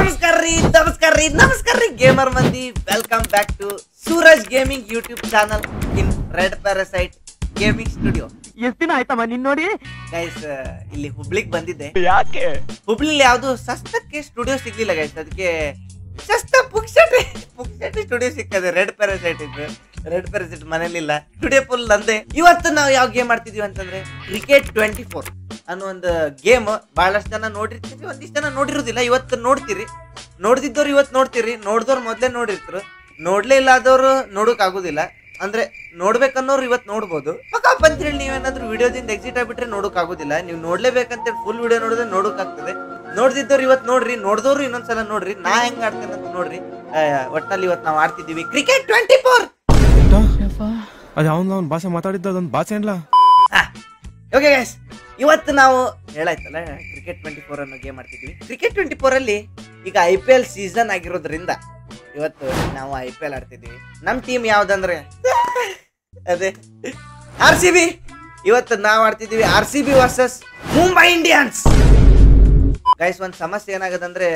ನಮಸ್ಕಾರ ರೀ ಗೇಮರ್ ಮಂದಿ. Welcome back to Suraj gaming YouTube channel in red parasite gaming studio. ಎಷ್ಟು ದಿನ ಆಯ್ತಮ್ಮ ನೀನ್ ನೋಡಿ ಗೈಸ್, ಇಲ್ಲಿ ಹುಬ್ಳಿಗ್ ಬಂದಿದ್ದೆ. ಯಾಕೆ ಹುಬ್ಳಿಲಿ ಯಾವ್ದು ಸಸ್ತಕ್ಕೆ ಸ್ಟುಡಿಯೋ ಸಿಗ್ಲಿಲ್ಲ ಗೈಸ್, ಅದಕ್ಕೆ ಸಸ್ತ ಪುಕ್ಸಟೆ ಸ್ಟುಡಿಯೋ ಸಿಕ್ಕದೆ. ರೆಡ್ ಪ್ಯಾರಾಸೈಟ್ ಇದ್ದು, ರೆಡ್ ಪ್ಯಾರಾಸೈಟ್ ಮನೇಲಿಲ್ಲ, ಸ್ಟುಡಿಯೋ ಫುಲ್ ನಂದೆ. ಇವತ್ತು ನಾವು ಯಾವ ಗೇಮ್ ಮಾಡ್ತಿದೀವಿ ಅಂತಂದ್ರೆ ಕ್ರಿಕೆಟ್ 24 ಅನ್ನೋ ಒಂದು ಗೇಮ್. ಬಹಳಷ್ಟು ಜನ ನೋಡಿರ್ತೀವಿ, ಒಂದಿಷ್ಟು ಜನ ನೋಡಿರೋದಿಲ್ಲ. ಇವತ್ತು ನೋಡ್ತೀರಿ, ನೋಡ್ದಿದ್ದವ್ರು ಇವತ್ತು ನೋಡ್ತೀರಿ, ನೋಡ್ದವ್ರು ಮೊದ್ಲೇ ನೋಡಿರ್ತಾರೆ. ನೋಡ್ಲೇ ಇಲ್ಲ ಆದವ್ರು ನೋಡಕ್ ಆಗುದಿಲ್ಲ, ಅಂದ್ರೆ ನೋಡ್ಬೇಕನ್ನೋರು ಇವತ್ತು ನೋಡ್ಬೋದು. ಪಕ್ಕಪ್ಪ ಅಂತ ಹೇಳಿ ನೀವೇನಾದ್ರೂ ವಿಡಿಯೋದಿಂದ ಎಕ್ಸಿಟ್ ಆಗ್ಬಿಟ್ರೆ ನೋಡಕ್ ಆಗುದಿಲ್ಲ. ನೀವು ನೋಡ್ಲೇಬೇಕಂತ ಫುಲ್ ವಿಡಿಯೋ ನೋಡಿದ್ರೆ ನೋಡಕ್ ಆಗ್ತದೆ. ನೋಡ್ದಿದ್ದವ್ರು ಇವತ್ತು ನೋಡ್ರಿ, ನೋಡ್ದವ್ರು ಇನ್ನೊಂದ್ಸಲ ನೋಡ್ರಿ. ನಾ ಹೆಂಗ್ ಆಡ್ತೇನೆ ಅಂತ ನೋಡ್ರಿ. ಒಟ್ನಲ್ಲಿ ಇವತ್ತು ನಾವು ಆಡ್ತಿದೀವಿ ಕ್ರಿಕೆಟ್ 24. ಅದೇ ಅವ್ನ ಭಾಷೆ ಮಾತಾಡಿದ್ದ ಅದೊಂದು ಭಾಷೆ ಇಲ್ಲ. ಓಕೆ ಗೈಸ್, ಇವತ್ತು ನಾವು ಹೇಳಾಯ್ತಲ್ಲ ಕ್ರಿಕೆಟ್ 24 ಅನ್ನೋ ಗೇಮ್ ಆಡ್ತಿದ್ವಿ. ಕ್ರಿಕೆಟ್ 24 ಅಲ್ಲಿ ಈಗ IPL ಸೀಸನ್ ಆಗಿರೋದ್ರಿಂದ ಇವತ್ತು ನಾವು IPL ಆಡ್ತಿದೀವಿ. ನಮ್ ಟೀಮ್ ಯಾವ್ದಂದ್ರೆ ಅದೇ RCB. ಇವತ್ತು ನಾವು ಆಡ್ತಿದೀವಿ RCB versus Mumbai Indians. Guys, ಒಂದ್ ಸಮಸ್ಯೆ ಏನಾಗದಂದ್ರೆ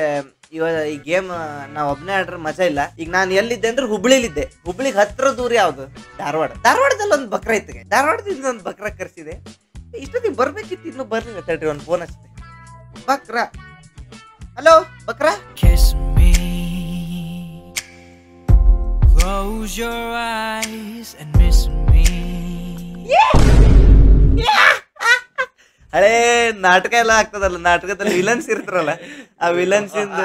ಈ ಗೇಮ್ ನಾವ್ ಒಬ್ನೇ ಆಡ್ರೆ ಮಜಾ ಇಲ್ಲ. ಈಗ ನಾನು ಎಲ್ಲಿದ್ದೆ ಅಂದ್ರೆ ಹುಬ್ಳಿಲಿದ್ದೆ. ಹುಬ್ಳಿಗೆ ಹತ್ರ ದೂರ ಯಾವ್ದು? ಧಾರವಾಡದಲ್ಲಿ ಒಂದು ಬಕ್ರ ಐತೆ. ಧಾರವಾಡದಿಂದ ಒಂದು ಬಕ್ರ ಕರ್ಸಿದೆ. ಇಷ್ಟೊತ್ತಿಗೆ ಬರ್ಬೇಕಿತ್ತು, ಇನ್ನು ಬರ್ಲಿಲ್ಲ. ತಡ್ರಿ ಒಂದು ಫೋನ್ ಹಚ್ಚಿದೆ. ಬಕ್ರ, hello ಬಕ್ರ. Close your eyes and miss me. ಹಳೇ ನಾಟಕ ಎಲ್ಲ ಆಗ್ತದಲ್ಲ, ನಾಟಕದಲ್ಲಿ ವಿಲನ್ಸ್ ಇರ್ತಾರಲ್ಲ, ಆ ವಿಲನ್ಸ್ ಇಂದ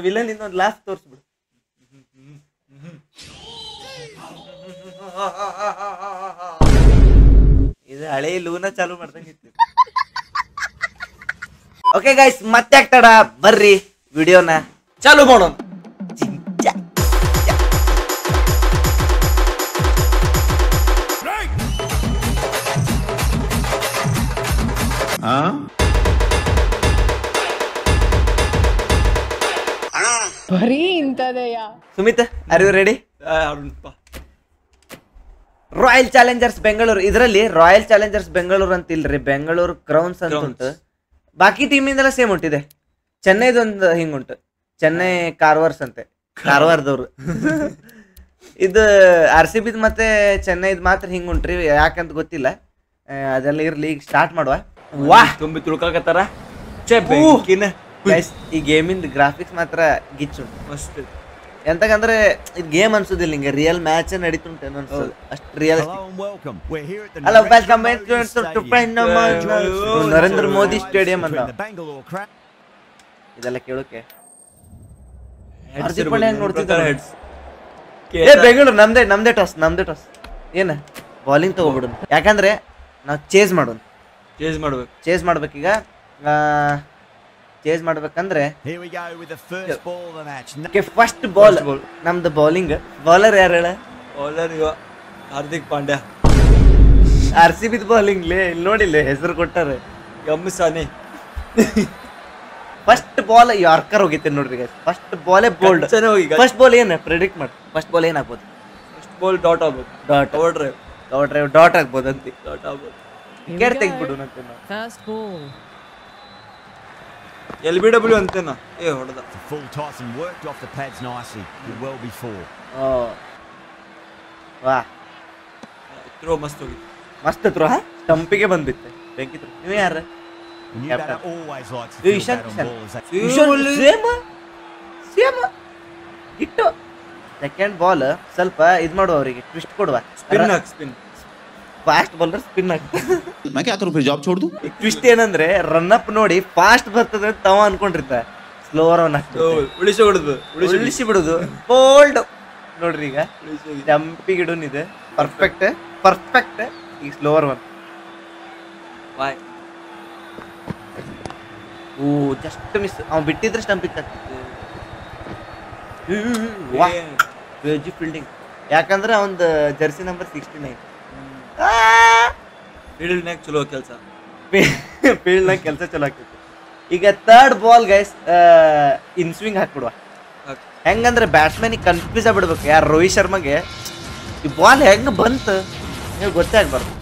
ವಿಲನ್ ಇಂದ ಒಂದು ಲಾಸ್ಟ್ ತೋರಿಸ್ಬಿಡು. ಇದು ಹಳೆ ಲೂನ ಚಾಲು ಮಾಡ್ದಂಗಿತ್ತು. ಓಕೆ ಗೈಸ್, ಮತ್ತೆ ಆಗ್ತಾಡ, ಬರ್ರಿ ವಿಡಿಯೋನ ಚಾಲು ಮಾಡೋಣ. ಬರೀ ಇಂತದೆಯ. Sumit, are you ready? Royal Challengers Bengaluru. ಇದರಲ್ಲಿ ರಾಯಲ್ ಚಾಲೆಂಜರ್ಸ್ ಬೆಂಗಳೂರು ಅಂತ ಇಲ್ರಿ, ಬೆಂಗಳೂರು ಕ್ರೌನ್ಸ್ ಅಂತ ಉಂಟು. ಬಾಕಿ ಟೀಮಿಂದೆಲ್ಲ ಸೇಮ್ ಉಂಟಿದೆ. ಚೆನ್ನೈದೊಂದು ಹಿಂಗುಂಟು, ಚೆನ್ನೈ ಕಾರ್ವಾರ್ಸ್ ಅಂತೆ, ಕಾರವಾರದವ್ರು. ಇದು RCB ಮತ್ತೆ ಚೆನ್ನೈದ್ ಮಾತ್ರ ಹಿಂಗುಂಟ್ರಿ, ಯಾಕಂತ ಗೊತ್ತಿಲ್ಲ. ಅದೆಲ್ಲ ಇರ್ಲಿ, ಈಗ ಸ್ಟಾರ್ಟ್ ಮಾಡುವ. ವಾಹ್, ತುಂಬಿ ತುಳ್ಕಾಕತ್ತಾರ. ಈ ಗೇಮಿಂದ ಗ್ರಾಫಿಕ್ಸ್ ಮಾತ್ರ ಗಿಚ್ಚು ಮಸ್ತ್. ಎಂತಕಂದ್ರೆ ಇದು ಗೇಮ್ ಅನ್ಸುದಿಲ್ಲ, ಹಿಂಗೆ ರಿಯಲ್ ಮ್ಯಾಚ್ ನಡೀತುಂಟು ಅನ್ಸೋದು, ಅಷ್ಟು real. Hello, welcome Narendra Modi stadium ಅಂತ. ಇದೆಲ್ಲ ಕೇಳೋಕೆ ಹಾರ್ದಿಕ್ ಪಾಂಡ್ಯ ಹೆಂಗ್ ನೋಡ್ತಿದ್ದಾರೆ. ಬೆಂಗಳೂರು ನಮ್ದೇ ಟಾಸ್. ಏನ ಬಾಲಿಂಗ್ ತಗೋಬಿಡೋದು, ಯಾಕಂದ್ರೆ ನಾವು ಚೇಸ್ ಮಾಡ್ಬೇಕೀಗ. ಚೇಸ್ ಮಾಡ್ಬೇಕಂದ್ರೆ ಫಸ್ಟ್ ಬಾಲ್ ನಮ್ದು ಬೌಲಿಂಗ್. ಬೌಲರ್ ಯಾರು ಹೇಳ? Bowler Hardik Pandya. RCB bowling ಇಲ್ಲಿ ನೋಡಿಲ್ಲ, ಹೆಸರು ಕೊಟ್ಟಾರೆ ಗಮ್ಸಾನಿ. ಫಸ್ಟ್ ಬಾಲ್ ಯಾರ್ಕರ್ ಹೋಗಿತ್ತೆ ನೋಡ್ರಿ. ಫಸ್ಟ್ ಬಾಲೇ ಬೋಲ್ಡ್. ಫಸ್ಟ್ ಬಾಲ್ ಏನ ಪ್ರೆಡಿಕ್ಟ್ ಮಾಡಿ? ಫಸ್ಟ್ ಬಾಲ್ ಏನಾಗ್ಬೋದು? ಫಸ್ಟ್ ಬಾಲ್ ಡಾಟ್ ಆಗ್ಬೋದು. ಡಾಟ್ ಆಗ್ಬೋದು ಅಂತಿ. ಡಾಟ್ ಆಗ್ಬೋದು. ವಿಕೆಟ್ ತೆಗ್ಬಿಡು ನಂತೆ. ಫಸ್ಟ್ ಬಾಲ್ LBW ಅಂತೇನ ಹೊಡೆದ. Full toss and worked off the pads nicely. Did well before. ವಾಹ್, ಥ್ರೋ ಮಸ್ತ್ ಹೋಗಿತ್ತು. ಮಸ್ತ್ ಥ್ರೋ. ಸ್ಟಂಪಿಗೆ ಬಂದ್ಬಿತ್ತೆ, ಬೆಂಕಿ ಥ್ರೋ. ನೀವು ಯಾರು? Always likes to feel that on ball as same ಇಟ್ಟು. ಸೆಕೆಂಡ್ ಬಾಲ್ ಸ್ವಲ್ಪ ಇದು ಮಾಡುವ, ಅವರಿಗೆ ಟ್ವಿಸ್ಟ್ ಕೊಡುವ. ಸ್ಪಿನ್ ಫಾಸ್ಟ್ ಬೌಲರ್ ಸ್ಪಿನ್ ಆಗ್ತದೆ. मैं क्या करूं फिर जॉब छोड़ दूं? ಟ್ವಿಸ್ಟ್ ಏನಂದ್ರೆ ರನ್ ಅಪ್ ನೋಡಿ ಫಾಸ್ಟ್ ಬರ್ತದೆ ಅಂತ ತಾವ ಅನ್ಕೊಂಡಿರ್ತ, ಸ್ಲೋವರ್ ಅವನ್ ಉಳಿಸಿ ಬಿಡುದು. ಬೋಲ್ಡ್ ನೋಡ್ರಿ, ಈಗ ಜಂಪಿಗೆ ಇಡೋನಿದೆ. ಪರ್ಫೆಕ್ಟ್. ಈಗ ಸ್ಲೋವರ್ ಒನ್. Just miss. ಅವ್ನು ಬಿಟ್ಟಿದ್ರೆ ಸ್ಟಂಪ್ ಇಕ್ಕಾಗ್ತಿತ್ತು. ಕ್ರೇಜಿ ಫೀಲ್ಡಿಂಗ್, ಯಾಕಂದ್ರೆ ಅವನದು ಜರ್ಸಿ ನಂಬರ್ 69. ಫೀಲ್ಡ್ನಾಗ ಚಲೋ ಕೆಲಸ ಚಲೋ ಆಗ್ತೈತಿ. ಈಗ third ball guys, in swing ಹಾಕ್ಬಿಡುವ. ಹೆಂಗಂದ್ರೆ ಬ್ಯಾಟ್ಸ್ಮನ್ ಕನ್ಫ್ಯೂಸ್ ಆಗ್ಬಿಡ್ಬೇಕು. ಯಾರು ರೋಹಿತ್ ಶರ್ಮಗೆ ಈ ಬಾಲ್ ಹೆಂಗ್ ಬಂತು ನೀವು ಗೊತ್ತೇ ಆಗ್ಬಾರ್ದು.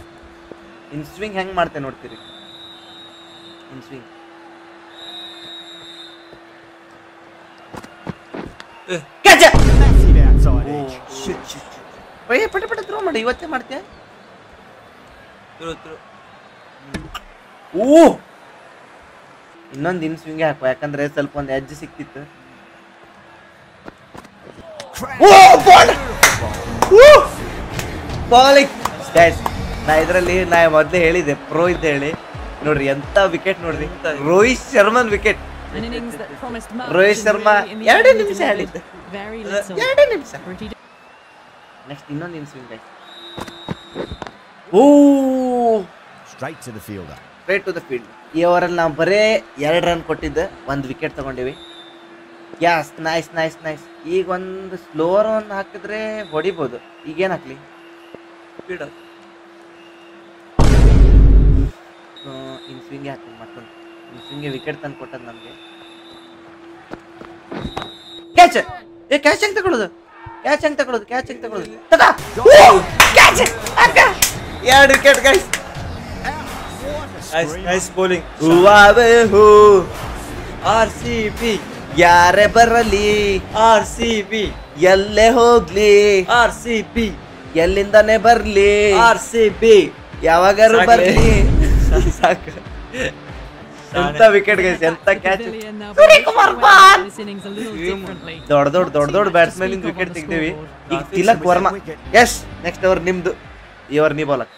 ಇನ್ ಸ್ವಿಂಗ್ ಹೆಂಗ್ ಮಾಡ್ತೇನೆ ನೋಡ್ತೀರಿ. ಇನ್ swing catch Massive outside edge. ಪಟ ಪಟ ಥ್ರೋ ಮಾಡಿ ಇವತ್ತೇ ಮಾಡ್ತೀಯ ಓ ಇನ್ನೊಂದು ಇನ್ ಸ್ವಿಂಗ್ ಹಾಕುವ ಯಾಕಂದ್ರೆ ಸ್ವಲ್ಪ ಒಂದು ಎಡ್ಜ್ ಸಿಕ್ತಿತ್ತು ನಾ ಇದ್ರಲ್ಲಿ ನಾ ಮೊದ್ಲೇ ಹೇಳಿದೆ ಪ್ರೋ ಇದ್ದೆ ಹೇಳಿ ನೋಡ್ರಿ ಎಂತ ವಿಕೆಟ್ ನೋಡ್ರಿ ರೋಹಿತ್ ಶರ್ಮನ್ ವಿಕೆಟ್ ರೋಹಿತ್ ಶರ್ಮಾ 2 ನಿಮಿಷ ಹೇಳಿದ್ದೆ 2 ನಿಮಿಷ ನೆಕ್ಸ್ಟ್ ಇನ್ನೊಂದು in swing oh Straight to the fielder. Straight to the field ಈ ಓವರಲ್ಲಿ ನಾವು ಬರೇ 2 ರನ್ ಕೊಟ್ಟಿದ್ದೆ 1 ವಿಕೆಟ್ ತಗೊಂಡಿವಿ ಯಾಸ್ ನೈಸ್ ನೈಸ್ ನೈಸ್ ಈಗ ಒಂದು ಸ್ಲೋವರ್ ಒಂದು ಹಾಕಿದ್ರೆ ಹೊಡಿಬೋದು ಈಗೇನು ಹಾಕ್ಲಿ ಸ್ಪೀಡ್ ಇನ್ ಸ್ವಿಂಗ್ ಹಾಕಿ ಮತ್ತೊಂದು ಇನ್ ಸ್ವಿಂಗ್ಗೆ ವಿಕೆಟ್ ತಂದು ಕೊಟ್ಟದ್ದು ನಮಗೆ ಕ್ಯಾಚ್ ಕ್ಯಾಚ್ ಹೆಂಗೆ ತಗೊಳ್ಳೋದು ಕ್ಯಾಚ್ ಹೆಂಗೆ ತಗೊಳ್ಳೋದು catch 2 wicket guys nice bowling RCB ಯಾರೇ ಬರಲಿ RCB ಎಲ್ಲೇ ಹೋಗ್ಲಿ RCB ಎಲ್ಲಿಂದಾನೆ ಬರ್ಲಿ RCB ಯಾವಾಗಾರು ಬರ್ಲಿ ಸಾಕು ಎಂತ ವಿಕೆಟ್ ಗೈಸ್ ಎಂತ ಕ್ಯಾಚ್ ದೊಡ್ಡ ಬ್ಯಾಟ್ಸ್ಮನ್ ಇಂದ ವಿಕೆಟ್ ತೆಗ್ದೇವಿ ಈಗ Tilak Varma as next over ನಿಮ್ದು ಈ ಓವರ್ ನೀ ಬಾಲಕ್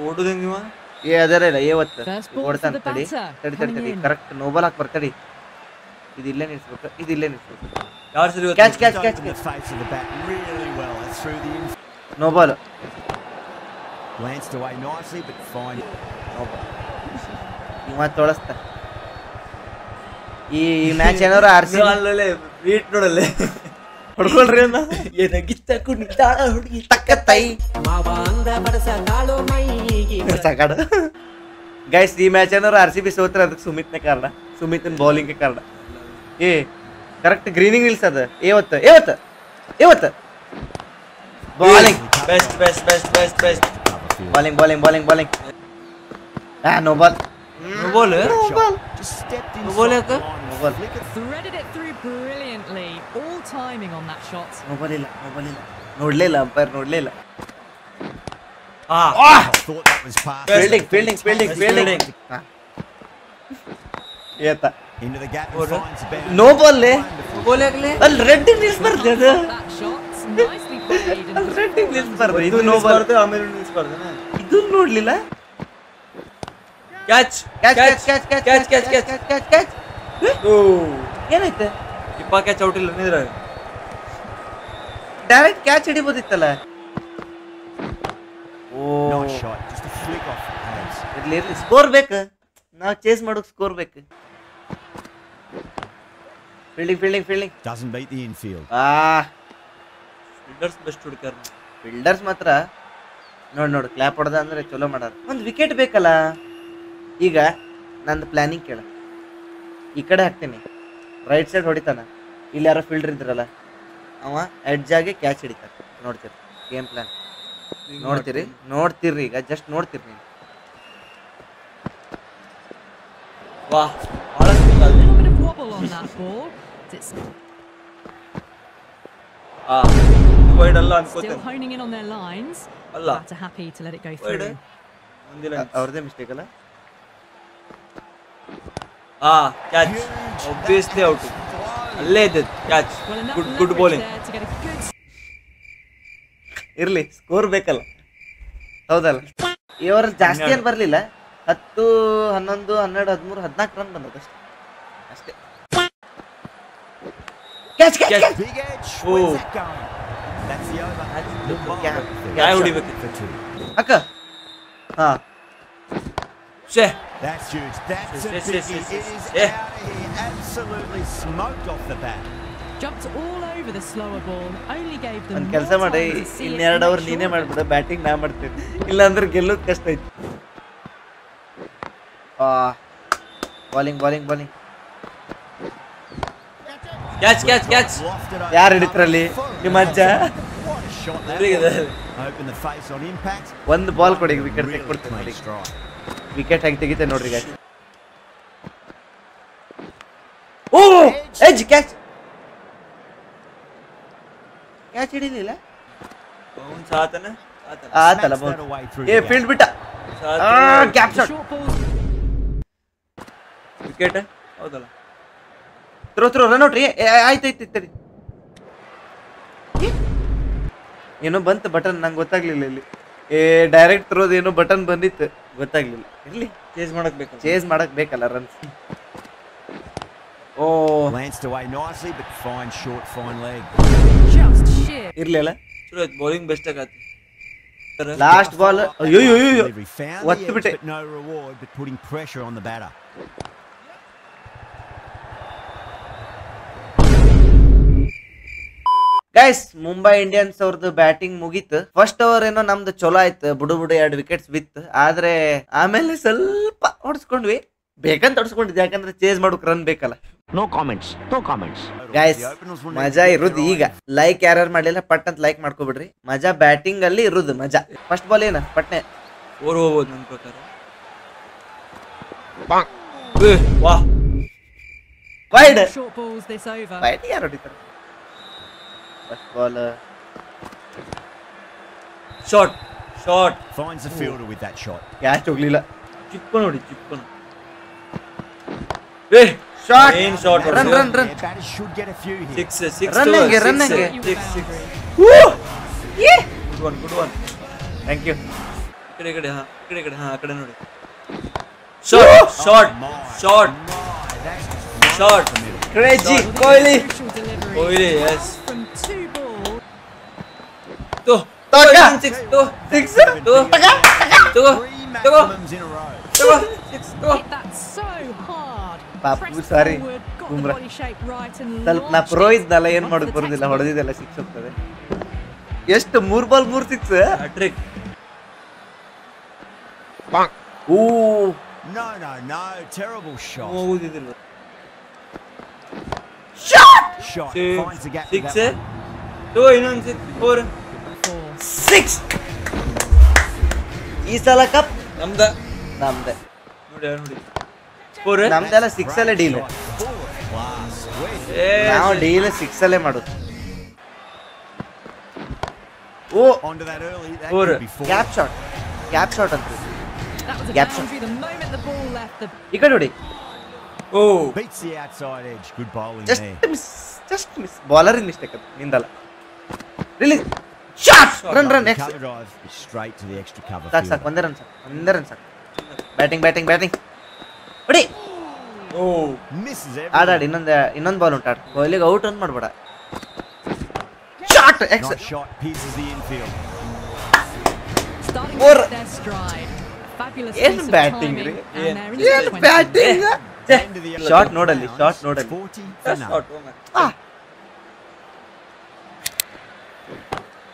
ಓಡುದ ನೀವ ಅದರ ಇಲ್ಲ ಓಡ್ತಾನೆ ತಡಿ ಕರೆಕ್ಟ್ ನೋಬಲ್ ಹಾಕಿ ಬರ್ತಡಿ ಇದು ಇಲ್ಲೇ ನಿಲ್ಸ್ಬೇಕು ಯಾರು ಸರಿ catch In the face of the bat really well. That's through the in. No ball Glanced away nicely, but fine. ಇವ ತೊಳಸ್ತ ಈ ಮ್ಯಾಚ್ ಏನಾದ್ರು ಆರ್ಸಿ ಅಲ್ಲೇ ವೀಟ್ ನೋಡಲ್ಲೇ ಹೊಡ್ಕೊಳ್ರಿ ಅನ್ನ ಏನಾಗಿತ್ತ ಕುಣಿತಾಳ ಹುಡುಗಿ ತಕ್ಕತ್ತೈ ಸಾಕಾಡು ಗೈಸ್ ಈ ಮ್ಯಾಚ್ ಏನಾದ್ರು RCB ಸೋತ್ರ ಅದಕ್ಕೆ ಸುಮಿತ್ನೇ ಕಾರಣ ಸುಮಿತ್ನ ಬೌಲಿಂಗ್ ಕಾರಣ ಏ ಕರೆಕ್ಟ್ ಗ್ರೀನಿಂಗ್ ನಿಲ್ಸದ ಇವತ್ತು bowling best bowling no ball Just stepped No ball, inside. Eka? No ball. Threaded it through brilliantly. All timing on that shot. ನೋಬಲಿಲ್ಲ ನೋಡ್ಲಿಲ್ಲ ಅಂಪೈರ್ ನೋಡ್ಲಿಲ್ಲ I thought that was past. Fielding ಏತ Into the gap and finds the boundary. No ball ಬೋಲಾಗ್ಲಿ ಅಲ್ಲಿ red ನಿಲ್ಸ್ಬಾರ್ದು ಅದು That shot nicely played. And ಅಲ್ಲಿ red ನಿಲ್ಸ್ಬಾರ್ದು ಇದು no ball ನಿಲ್ಸ್ಬಾರ್ದು ಆಮೇಲೆ ನಿಲ್ಸ್ಬಾರ್ದು ಇದು ನೋಡ್ಲಿಲ್ಲ ಕ್ಯಾಚ್ ಏನೈತೆ ಇಪ್ಪ ಕ್ಯಾಚ್ ಔಟ್ ಇಲ್ಲ ನಿಂದ್ರ ಡೈರೆಕ್ಟ್ ಕ್ಯಾಚ್ ಹಿಡಿಬೋದಿತ್ತಲ್ಲ oh Nice shot. Just a flick off the pads. ಇರ್ಲಿ ಸ್ಕೋರ್ ಬೇಕು ನಾವು ಚೇಸ್ ಮಾಡೋಕ್ ಸ್ಕೋರ್ ಬೇಕು fielding Doesn't beat the infield. Fielders best ಹುಡುಕ್ಯಾರ ಫೀಲ್ಡರ್ಸ್ ಮಾತ್ರ ನೋಡು ಕ್ಲಾಪ್ ಹೊಡೆದ ಅಂದ್ರೆ ಚಲೋ ಮಾಡಾರ ಒಂದು ವಿಕೆಟ್ ಬೇಕಲ್ಲ ಈಗ ನಂದು ಪ್ಲಾನಿಂಗ್ ಕೇಳ ಈ ಕಡೆ ಹಾಕ್ತೀನಿ ರೈಟ್ ಸೈಡ್ ಹೊಡಿತಾನ ಇಲ್ಲಿ ಯಾರೋ ಫೀಲ್ಡರ್ ಇದ್ರಲ್ಲ ಅವ ಎಡ್ಜ್ ಆಗಿ ಕ್ಯಾಚ್ ಹಿಡಿತಾರ ನೋಡ್ತೀರಿ ಗೇಮ್ ಪ್ಲಾನ್ ನೋಡ್ತೀರಿ ಈಗ ಜಸ್ಟ್ ನೋಡ್ತೀರಿ ನೀವು ವಾಹ್ a little bit of wobble on that ball. It's wide ಅಲ್ಲ still ಅನ್ಕೋತೇನೆ honing in on their lines. ಅಲ್ಲ But are happy to let it go wide through. ಒಂದಿಲ್ಲ ಅವ್ರದೇ ಮಿಸ್ಟೇಕ್ ಅಲ್ಲ ಕ್ಯಾಚ್ ಆಬ್ವಿಯಸ್ಲಿ ಔಟ್ ಅಲ್ಲೇ ಇದೆ catch Well, enough good leverage bowling there to get a good ಇರ್ಲಿ score ಬೇಕಲ್ಲ ಹೌದಲ್ಲ ಈ ಓವರ್ ಜಾಸ್ತಿ ಏನು ಬರಲಿಲ್ಲ 10 11 12 13 14 ರನ್ ಬಂದದಷ್ಟೇ ಅಷ್ಟೇ catch Big edge. Oh. Where's that going? That's the over. ಯಾರು ಹೊಡಿಬೇಕು For 2. ಅಕ್ಕ ಹಾ ಶೇ That's huge. That's a Yes, biggie. yes. It is Yeah. out of here. Absolutely smoked off the bat. jumped all over the slower ball. Only gave them ಒಂದು more ಕೆಲಸ ಮಾಡಿ time to see it ಇನ್ನೆರಡು and hour make ನೀನೇ sure ಮಾಡ್ಬಿಡು batting ನಾ ಮಾಡ್ತೀನಿ ಇಲ್ಲಾಂದ್ರೆ ಗೆಲ್ಲೋದು ಕಷ್ಟ ಐತಿ ಬಾಲಿಂಗ್ ಕ್ಯಾಚ್ Lofted over. ಯಾರು ಹಿಡಿತ್ರಲ್ಲಿ ನಿಮ್ಮ ಅಜ್ಜ What a shot that was. Open the face on impact. ಒಂದು ಬಾಲ್ ಕೊಡಿ ವಿಕೆಟ್ Really ತೆಗ್ಬಿಡ್ತೀನಿ clean ನೋಡಿ strike. ವಿಕೆಟ್ ಹಾಕಿ ತೆಗಿತೆ ನೋಡ್ರಿ ಗಾಯ್ಸ್ ಓ ಎಡ್ಜ್ ಕ್ಯಾಚ್ ಕ್ಯಾಚ್ ಹಿಡಿಲಿಲ್ಲ ಅವ್ನು ಸಾತನ ಆತಲ್ಲ Smacks that away through ಏ the gap. ಫೀಲ್ಡ್ ಬಿಟ್ಟ cap The shot short balls. Wicket ಹೌದಲ್ಲ throw run out ರೀ ಆಯ್ತು ತಡಿ ಏನೋ ಬಂತು ಬಟನ್ ನಂಗೆ ಗೊತ್ತಾಗ್ಲಿಲ್ಲ ಇಲ್ಲಿ ಡೈರೆಕ್ಟ್ ಥ್ರೋದ್ ಏನೋ ಬಟನ್ ಬಂದಿತ್ತು ಗೊತ್ತಾಗ್ಲಿಲ್ಲ ಇರ್ಲಿ ಚೇಸ್ ಮಾಡಕ್ ಬೇಕು ಚೇಸ್ ಮಾಡಕ್ ಬೇಕಲ್ಲ runs O Glanced away nicely, but fine short, fine leg. Just sheer. ಇರ್ಲಿ ಅಲ್ಲ ಚಲೋ ಆಯ್ತು ಬೌಲಿಂಗ್ ಬೆಸ್ಟ್ ಆಗತ್ತೆ ಲಾಸ್ಟ್ ಬಾಲ್ ಅಯ್ಯೋ Delivery found the What's the edge, bit- but no reward, but putting pressure on the batter. Guys Mumbai Indians ಅವ್ರದ್ದು batting ಮುಗೀತು first over ಏನೋ ನಮ್ದು ಚಲೋ ಆಯ್ತು ಬುಡು 2 ವಿಕೆಟ್ಸ್ ಬಿತ್ತು ಆದ್ರೆ ಆಮೇಲೆ ಸ್ವಲ್ಪ ಹೊಡ್ಸ್ಕೊಂಡ್ವಿ ಬೇಕಂತ ಹೊಡ್ಸ್ಕೊಂಡಿದ್ದೆ ಯಾಕಂದ್ರೆ ಚೇಸ್ ಮಾಡೋಕ್ ರನ್ ಬೇಕಲ್ಲ guys The openers will need ಮಜಾ to get ಇರುದು their ಈಗ ಲೈಕ್ ಯಾರು ಮಾಡ್ಲಿಲ್ಲ ಪಟ್ ಅಂತ ಲೈಕ್ ಮಾಡ್ಕೊಬಿಡ್ರಿ ಮಜಾ ಬ್ಯಾಟಿಂಗ್ ಅಲ್ಲಿ ಇರುದು ಮಜಾ ಫಸ್ಟ್ ಬಾಲ್ ಏನ ಪಟ್ನೆ ಓರ್ ಹೋಗ್ಬೋದು ನನ್ನ ಪ್ರಕಾರ ವಾಹ್ wide Short balls this over. Wide ಯಾರು ಹೊಡಿತಾರೆ first ball short Finds the fielder with that shot. Catch ಹೋಗ್ಲಿಲ್ಲ ಚಿಕ್ಕ ನೋಡಿ ಶಾಟ್ ಏನ್ shot run run run Their batters should get a few here. Six Run ಹಂಗೆ, run ಹಂಗೆ. You were boundary. Good one thank you ಈ ಕಡೆ ಹಾ ಆ ಕಡೆ ನೋಡಿ short crazy Kohli Crucial delivery. Kohli as From 2 balls. ತೋ ತಗ. ಸಿಕ್ಸ್ ತೋ ಸಿಕ್ಸ್ ತಗೋ Three ತಗೋ maximums in a row. ತಗೋ ಸಿಕ್ಸ್ ತಗೋ Hit that so hard. Papu, Pressed sorry. forward, got the Bumrah. body shape right and ಸ್ವಲ್ಪ ನಾ launched ಪ್ರೋ it ಇದ್ದಲ್ಲ ಏನ್ onto ಮಾಡೋದು the ಬರುದಿಲ್ಲ textbook. ಹೊಡೆದಿದ್ದೆಲ್ಲ ಸಿಕ್ಸ್ ಹೋಗ್ತದೆ ಎಷ್ಟು 3 ಬಾಲ್ 3 ಸಿಕ್ಸ್ ಹ್ಯಾಟ್ರಿಕ್ ಓ No. Terrible shot. ಹೋಗುದಿಲ್ಲ Shot. Finds the gap. with six that one. ತಗೋ ಇನ್ನೊಂದು ಸಿಕ್ಸ್ 4 ಸಿಕ್ಸ್ ಈ ಸಲ ಕಪ್ ನಮ್ದ ನಮ್ದೆ ನೋಡಿ 4 ನಮ್ದೆಲ್ಲ ಸಿಕ್ಸ್ ಅಲ್ಲೇ deal Shot. Full of class. Where's ನಾವು ಡೀಲ್ ಸಿಕ್ಸ್ ಅಲ್ಲೇ ಮಾಡೋದು ಓ onto that early? That Four. could be four. Cap shot ಅಂತ That was a Gap shot. boundary the moment the ball left the ಈ ಕಡೆ ನೋಡಿ oh Beats the outside edge. Good bowling just there. Miss bowler mistake ಅದು ನಿಂದಲ್ಲ release shot run next Cover drive straight to the extra cover ಸಾಕು fielder. ಒಂದೇ run ಸಾಕು batting ಹೊಡಿ ಓ Misses ಆಡಾಡಿ everything. ಇನ್ನೊಂದು ಬಾಲ್ ಉಂಟು ಕೊಹ್ಲಿಗೆ ಔಟ್ ಅನ್ ಮಾಡ್ಬೇಡ shot X Nice shot. Pierces the infield. starting Four. to hit their stride. Fabulous Yes, piece of batting, timing, really. and they're Yes, into the 20s. Batting End of the 11 shot ನೋಡಲ್ಲಿ rounds. Shot ನೋಡಲ್ಲಿ 40 for none. Short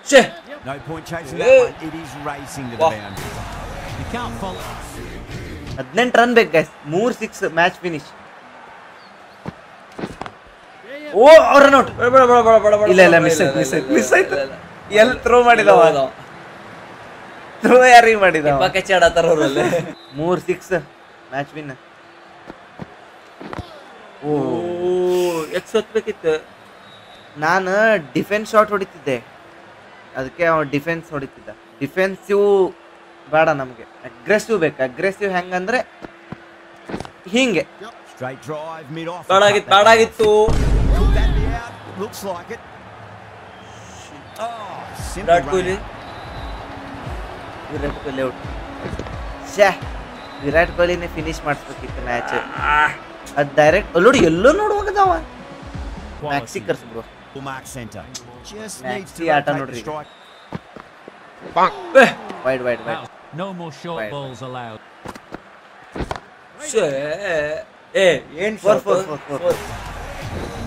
ಶೇ No point chasing Yeah. that one. It is racing to the Wow. boundary. You can't follow. 18 run ಬೇಕು guys 3 6 match finish ಓ run out ಇಲ್ಲ miss ಆಯ್ತು ಎಲ್ಲಿ throw ಮಾಡಿದವ throw ಯಾರಿಗೆ ಮಾಡಿದವ ಕ್ಯಾಚ್ ಆಡತ್ತಾರ ಅವರಲ್ಲಿ 3 6 ಮ್ಯಾಚ್ ವಿನ್ ಓ ಎಕ್ಸ್ ಹೊತ್ಬೇಕಿತ್ತು ನಾನು ಡಿಫೆನ್ಸ್ ಶಾಟ್ ಹೊಡಿತಿದ್ದೆ ಅದಕ್ಕೆ ಅವ ಡಿಫೆನ್ಸ್ ಹೊಡಿತಿದ್ದ ಡಿಫೆನ್ಸಿವ್ ಬೇಡ ನಮಗೆ ಅಗ್ರೆಸಿವ್ ಬೇಕು ಅಗ್ರೆಸಿವ್ ಹೆಂಗಂದ್ರೆ ಹಿಂಗೆ Straight drive mid off. ಬಾಡಾಗಿತ್ತು Could that be out? Looks like it. Oh, simply Virat run Kohli out. Virat Kohli out ಶ್ಯಾ ವಿರಾಟ್ ಕೊಹ್ಲಿನೇ ಫಿನಿಶ್ ಮಾಡಿಸ್ಬೇಕಿತ್ತು ಮ್ಯಾಚ್ ಅದು ಡೈರೆಕ್ಟ್ ನೋಡಿ ಎಲ್ಲೋ ನೋಡುವಾಗದವ ಮ್ಯಾಕ್ಸಿ ಕರ್ಸ್ಬ್ರು Full mark centre. Just Maxi needs to ಆಟ rotate ನೋಡ್ರಿ the ಈಗ. strike. Wide No more short Right. balls allowed. ಶೇ ಏ ಏನ್ 4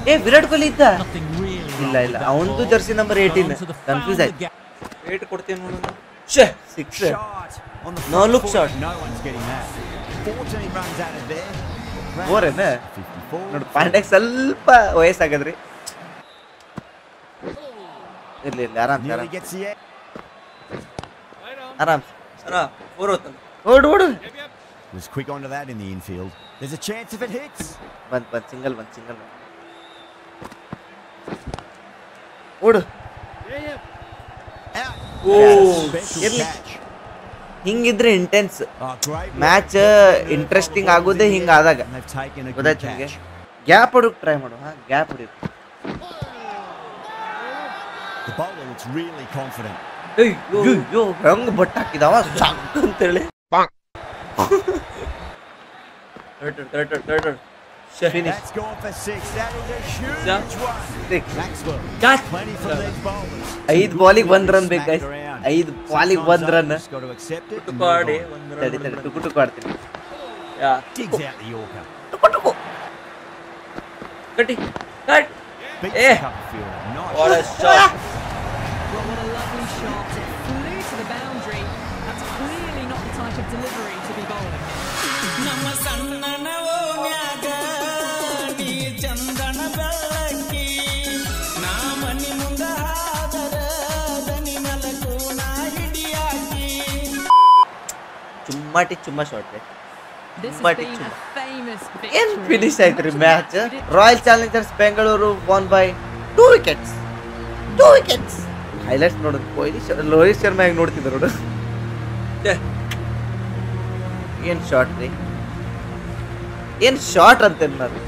ಏ ವಿರಾಟ್ ಕೊಹ್ಲಿ ಇದ್ದ Nothing really. ಇಲ್ಲ wrong ಇಲ್ಲ with that ಅವಂದು ball. Jersey number 18 Onto the confuse foul ಆಯ್ತು gap. ವೇಟ್ ಕೊಡ್ತೀನಿ ನೋಡೋಣ ಶೇ 6 Shot on the No front look foot. shot. No one's getting that. 14 runs added there. Four ಏನ 54. ನೋಡಿ ಪಾಂಡ್ಯಕ್ಕೆ ಸ್ವಲ್ಪ ವಯಸ್ಸಾಗದ್ರಿ ಇರ್ಲಿ ಆರಾಮ್ Nearly gets the edge. ಆರಾಮ್ ಅಣ್ಣ 4 ಹೊತ್ತಲ್ಲ ಓಡು Was quick onto that in the infield. There's a chance if it hits. ಬಂದ್ single ಓಡು Special catch. ಹಿಂಗಿದ್ರೆ intense Oh, great work. Match interesting ಆಗೋದೇ ಹಿಂಗಾದಾಗ. And they've taken a good ಗೊತ್ತಾಯ್ತು ನಿಮಗೆ? catch. ಗ್ಯಾಪ್ ಹೊಡಕ್ ಟ್ರೈ ಮಾಡು. ಗ್ಯಾಪ್ ಹೊಡಿ. The bowler looks really confident. ಅಯ್ಯೋ ಹೆಂಗ್ ಬಟ್ ಹಾಕಿದವ ಸಾಕು ಅಂತೇಳಿ. Finish. That's gone for 6. That is a huge Yeah. one. Six. Maxwell. Catch. Plenty from these bowlers. 5 ಬಾಲಿಗೆ 1 run ಬೇಕು guys. 5 ಬಾಲಿಗೆ 1 run. Just got to accept it. and ಟುಕು move ಆಡಿ on. ಒಂದು ತಡಿ run ಟುಕು ಆಡ್ತೀನಿ. ಯಾ Digs out the Yorker. ಕಟ್ಟಿ cut Beats Eh. the cover fielder. Nice. What a shot Well, what a lovely shot. It flew to the boundary. That's clearly not the type of delivery to be bowling. ಚುಮ್ಮಾ shot. This has But been it's- a famous ಏನ್ victory. Finish ಆಯ್ತ್ರಿ match. Royal Challengers Bengaluru won by 2 wickets. Highlights ನೋಡೋದು ಕೊಹ್ಲಿ ರೋಹಿತ್ ಶರ್ಮಾ ಹೇಗೆ ನೋಡ್ತಿದ್ರು ನೋಡು. ಏನ್ shot ರೀ, ಏನ್ shot ಅಂತ ನಾನು.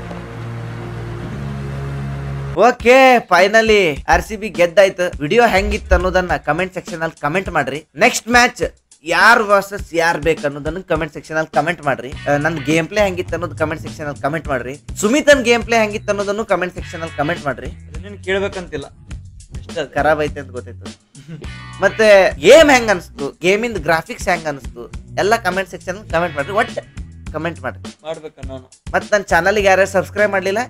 Okay finally RCB ಗೆದ್ದಾಯ್ತು. ವಿಡಿಯೋ ಹೆಂಗಿತ್ತು ಅನ್ನೋದನ್ನ ಕಮೆಂಟ್ ಸೆಕ್ಷನ್ ಅಲ್ಲಿ ಕಮೆಂಟ್ ಮಾಡ್ರಿ. ನೆಕ್ಸ್ಟ್ ಮ್ಯಾಚ್ ಯಾರ್ ವರ್ಸಸ್ ಯಾರ್ ಬೇಕು ಅನ್ನೋದನ್ನ ಕಮೆಂಟ್ ಸೆಕ್ಷನ್ ಅಲ್ಲಿ ಕಮೆಂಟ್ ಮಾಡ್ರಿ. ನನ್ನ ಗೇಮ್ ಪ್ಲೇ ಹೆಂಗಿತ್ತು ಅನ್ನೋದು ಕಮೆಂಟ್ ಸೆಕ್ಷನ್ ಅಲ್ಲಿ ಕಮೆಂಟ್ ಮಾಡ್ರಿ. ಸುಮಿತನ್ ಗೇಮ್ ಪ್ಲೇ ಹೆಂಗಿತ್ತು ಅನ್ನೋದನ್ನು ಕಮೆಂಟ್ ಸೆಕ್ಷನ್ ಅಲ್ಲಿ ಕಮೆಂಟ್ ಮಾಡ್ರಿ. ಅದನ್ನ ಕೇಳ್ಬೇಕಂತಿಲ್ಲ, ಇಷ್ಟ ಅದು. ಖರಾಬ್ ಐತೆ ಅಂತ ಗೊತ್ತಾಯ್ತು. ಮತ್ತೆ ಗೇಮ್ ಹೆಂಗ್ ಅನ್ಸ್ತು, ಗೇಮಿಂದ ಗ್ರಾಫಿಕ್ಸ್ ಹೆಂಗ್ ಅನ್ಸ್ತು ಎಲ್ಲ ಕಮೆಂಟ್ ಸೆಕ್ಷನ್ ಕಮೆಂಟ್ ಮಾಡ್ರಿ. ಒಟ್ಟು ಕಮೆಂಟ್ ಮಾಡ್ರಿ. ಮಾಡ್ಬೇಕ ನಾನು. ಮತ್ತೆ ನನ್ನ ಚಾನಲ್ಗೆ ಯಾರ್ಯಾರು ಸಬ್ಸ್ಕ್ರೈಬ್ ಮಾಡ್ಲಿಲ್ಲ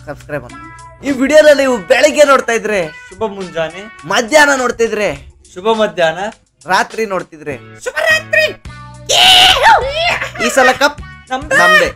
ಸಬ್ಸ್ಕ್ರೈಬ್ ಮಾಡಿ. ಈ ವಿಡಿಯೋದಲ್ಲಿ ನೀವು ಬೆಳಿಗ್ಗೆ ನೋಡ್ತಾ ಇದ್ರೆ, ಶುಭ ಮುಂಜಾನೆ, ಮಧ್ಯಾಹ್ನ ನೋಡ್ತಾ ಇದ್ರೆ, ಶುಭ ಮಧ್ಯಾಹ್ನ, ರಾತ್ರಿ ನೋಡ್ತಿದ್ರೆ ಶುಭರಾತ್ರಿ. ಈ ಸಲ ಕಪ್ ನಮ್ದೆ.